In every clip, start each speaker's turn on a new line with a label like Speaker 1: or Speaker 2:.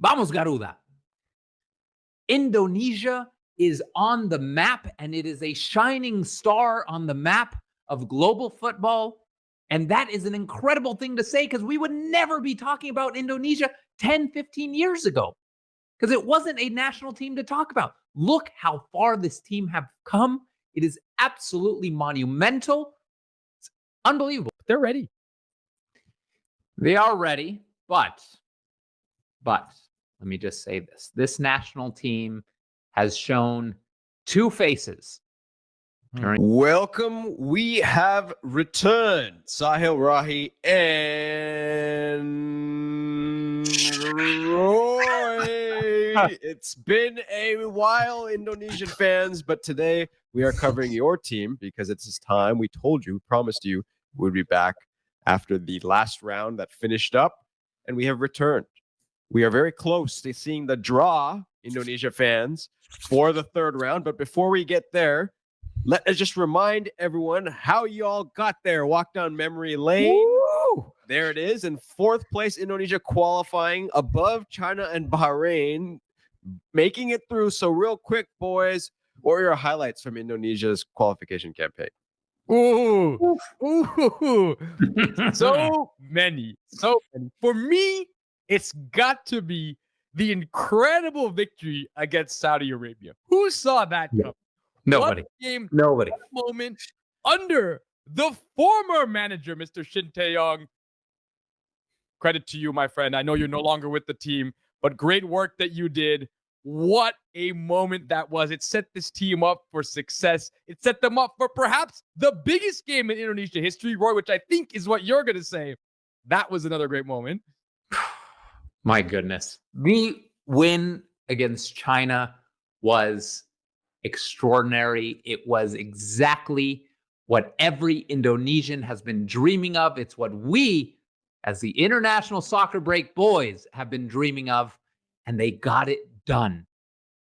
Speaker 1: Vamos, Garuda. Indonesia is on the map, and it is a shining star on the map of global football. And that is an incredible thing to say because we would never be talking about Indonesia 10, 15 years ago because it wasn't a national team to talk about. Look how far this team have come. It is absolutely monumental. It's unbelievable.
Speaker 2: They're ready.
Speaker 1: They are ready, but let me just say this. This national team has shown two faces.
Speaker 3: Welcome. We have returned Sahil Rahi and Roy. It's been a while, Indonesian fans, but today we are covering your team because it's this time. We told you, promised you, we'd be back after the last round that finished up, and we have returned. We are very close to seeing the draw, Indonesia fans, for the third round. But before we get there, let us just remind everyone how you all got there. Walk down memory lane.
Speaker 2: Woo!
Speaker 3: There it is. In fourth place, Indonesia qualifying above China and Bahrain, making it through. So real quick, boys, what are your highlights from Indonesia's qualification campaign?
Speaker 2: Ooh. So many. For me, it's got to be the incredible victory against Saudi Arabia. Who saw that come?
Speaker 1: Nobody.
Speaker 2: One game,
Speaker 1: Nobody.
Speaker 2: one moment under the former manager, Mr. Shin Tae-yong. Credit to you, my friend. I know you're no longer with the team, but great work that you did. What a moment that was. It set this team up for success. It set them up for perhaps the biggest game in Indonesia history, Roy, which I think is what you're going to say. That was another great moment.
Speaker 1: My goodness. The win against China was extraordinary. It was exactly what every Indonesian has been dreaming of. It's what we, as the International Soccer Break boys, have been dreaming of, and they got it done.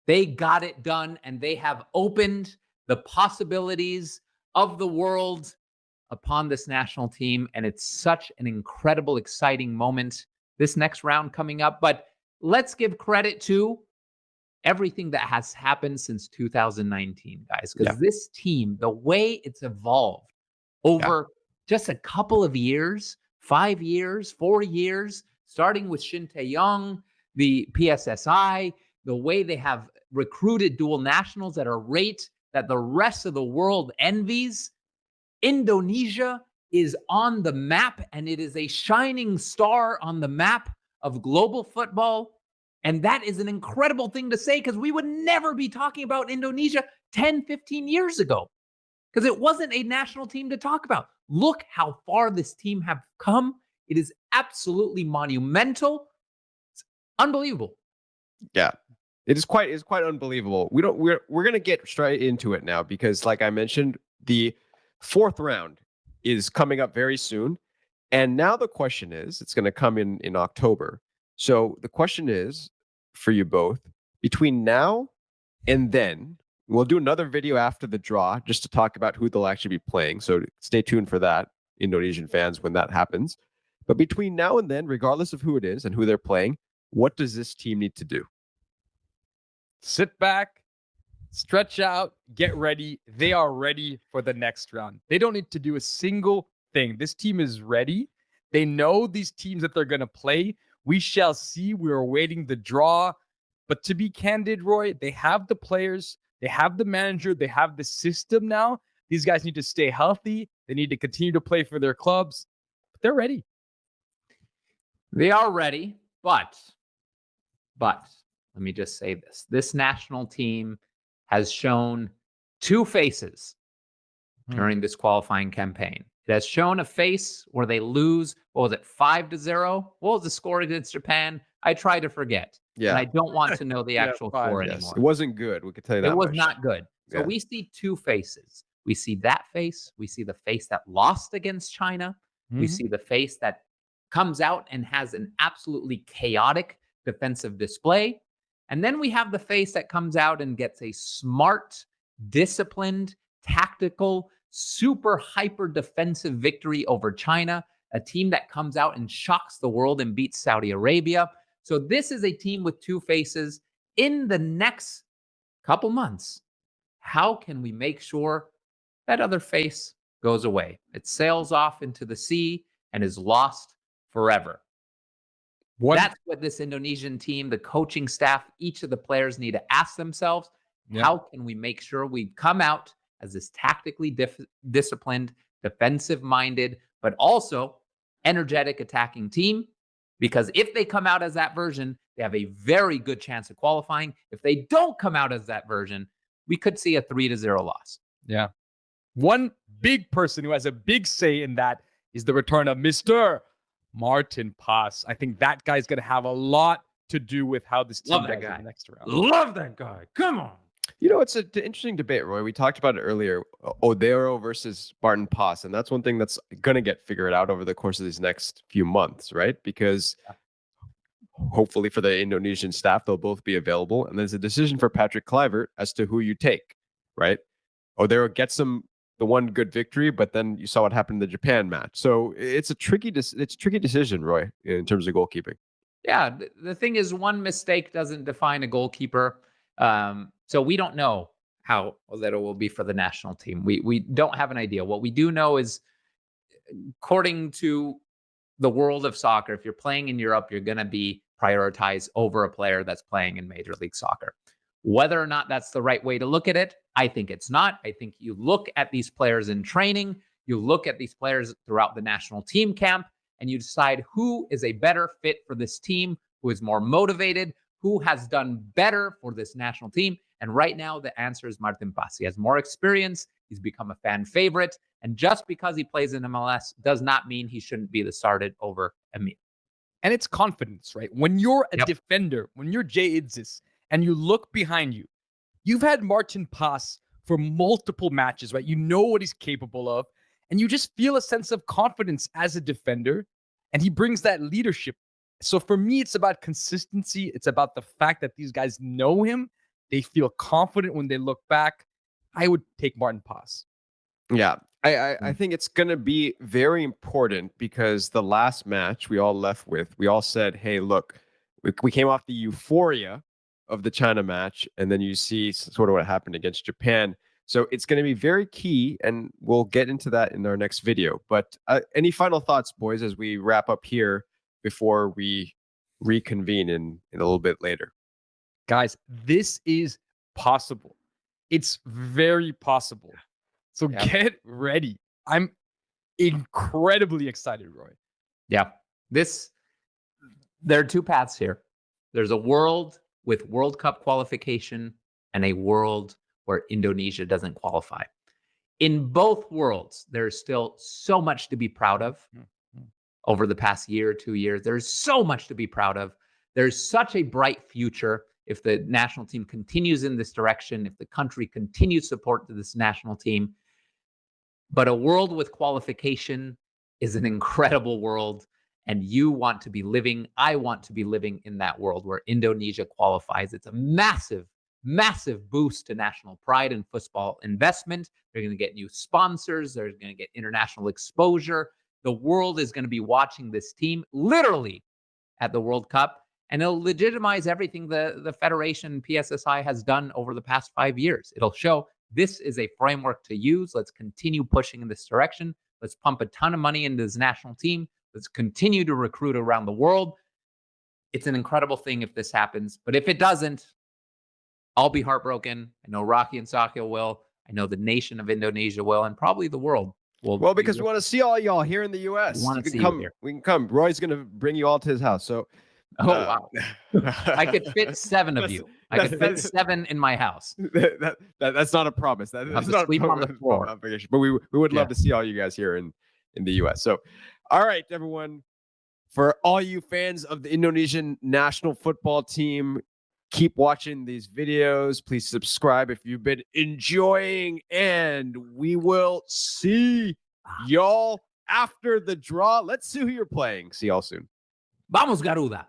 Speaker 1: They got it done, and they have opened the possibilities of the world upon this national team, and it's such an incredible, exciting moment. This next round coming up, but let's give credit to everything that has happened since 2019, guys, because this team, the way it's evolved over just a couple of years, 5 years, 4 years, starting with Shin Tae-yong, the PSSI, the way they have recruited dual nationals at a rate that the rest of the world envies. Indonesia is on the map, and it is a shining star on the map of global football. And that is an incredible thing to say because we would never be talking about Indonesia 10, 15 years ago because it wasn't a national team to talk about. Look how far this team have come. It is absolutely monumental. It's unbelievable.
Speaker 3: Yeah. It's quite unbelievable. We're going to get straight into it now because, like I mentioned, the fourth round is coming up very soon. And now the question is, it's going to come in October. So the question is for you both, between now and then, we'll do another video after the draw just to talk about who they'll actually be playing. So stay tuned for that, Indonesian fans, when that happens. But between now and then, regardless of who it is and who they're playing, what does this team need to do?
Speaker 2: Sit back, stretch out, get ready. They are ready for the next round. They don't need to do a single thing. This team is ready. They know these teams that they're going to play. We shall see. We are awaiting the draw. But to be candid, Roy, they have the players. They have the manager. They have the system now. These guys need to stay healthy. They need to continue to play for their clubs. But they're ready.
Speaker 1: They are ready, but let me just say this. This national team has shown two faces during this qualifying campaign. It has shown a face where they lose, 5-0? What was the score against Japan? I try to forget.
Speaker 3: Yeah.
Speaker 1: And I don't want to know the actual score anymore.
Speaker 3: It wasn't good. We could tell you that
Speaker 1: It was
Speaker 3: much.
Speaker 1: not good. So we see two faces. We see that face. We see the face that lost against China. We see the face that comes out and has an absolutely chaotic defensive display. And then we have the face that comes out and gets a smart, disciplined, tactical, super hyper defensive victory over China, a team that comes out and shocks the world and beats Saudi Arabia. So this is a team with two faces. In the next couple months, how can we make sure that other face goes away? It sails off into the sea and is lost forever. That's what this Indonesian team, the coaching staff, each of the players need to ask themselves. How can we make sure we come out as this tactically disciplined, defensive-minded, but also energetic attacking team? Because if they come out as that version, they have a very good chance of qualifying. If they don't come out as that version, we could see a 3-0 loss.
Speaker 2: Yeah. One big person who has a big say in that is the return of Mr. Martin Paes. I think that guy's going to have a lot to do with how this team does in the next round.
Speaker 1: Love that guy. Come on.
Speaker 3: You know, it's an interesting debate, Roy. We talked about it earlier, Odero versus Martin Paes, and that's one thing that's going to get figured out over the course of these next few months, right? Because hopefully for the Indonesian staff, they'll both be available, and there's a decision for Patrick Kluivert as to who you take, right? Odero gets the one good victory, but then you saw what happened in the Japan match. So it's a tricky decision, Roy, in terms of goalkeeping.
Speaker 1: Yeah, the thing is, one mistake doesn't define a goalkeeper. So we don't know how Odero will be for the national team. We don't have an idea. What we do know is, according to the world of soccer, if you're playing in Europe, you're going to be prioritized over a player that's playing in Major League Soccer. Whether or not that's the right way to look at it, I think it's not. I think you look at these players in training, you look at these players throughout the national team camp, and you decide who is a better fit for this team, who is more motivated, who has done better for this national team. And right now, the answer is Martin Paes. He has more experience. He's become a fan favorite. And just because he plays in MLS does not mean he shouldn't be the started over Emil.
Speaker 2: And it's confidence, right? When you're a defender, when you're Jay Idzis, and you look behind you, you've had Martin Paes for multiple matches, right? You know what he's capable of, and you just feel a sense of confidence as a defender, and he brings that leadership. So for me, it's about consistency. It's about the fact that these guys know him. They feel confident when they look back. I would take Martin Paes.
Speaker 3: Yeah, I think it's going to be very important because the last match we all left with, we all said, hey, look, we came off the euphoria of the China match, and then you see sort of what happened against Japan. So it's going to be very key, and we'll get into that in our next video. But any final thoughts, boys, as we wrap up here before we reconvene in a little bit later?
Speaker 2: Guys, this is possible. It's very possible. So get ready. I'm incredibly excited, Roy.
Speaker 1: Yeah. There are two paths here. There's a world with World Cup qualification and a world where Indonesia doesn't qualify. In both worlds, there's still so much to be proud of over the past year, 2 years. There's so much to be proud of. There's such a bright future if the national team continues in this direction, if the country continues support to this national team. But a world with qualification is an incredible world. And you want to be living, I want to be living in that world where Indonesia qualifies. It's a massive, massive boost to national pride and football investment. They're going to get new sponsors. They're going to get international exposure. The world is going to be watching this team literally at the World Cup, and it'll legitimize everything the Federation PSSI has done over the past 5 years. It'll show this is a framework to use. Let's continue pushing in this direction. Let's pump a ton of money into this national team. Let's continue to recruit around the world. It's an incredible thing if this happens. But if it doesn't, I'll be heartbroken. I know Rocky and Sakil will. I know the nation of Indonesia will, and probably the world will.
Speaker 3: Well, because we want to see all y'all here in the U.S.
Speaker 1: We
Speaker 3: can come. Roy's going to bring you all to his house. So,
Speaker 1: wow. I could fit 7 of you. I could fit 7 in my house.
Speaker 3: That's not a promise. That's not
Speaker 1: sleep on the floor.
Speaker 3: Obligation. But we would love to see all you guys here in the U.S. So, all right, everyone. For all you fans of the Indonesian national football team, keep watching these videos. Please subscribe if you've been enjoying, and we will see y'all after the draw. Let's see who you're playing. See y'all soon.
Speaker 1: Vamos, Garuda.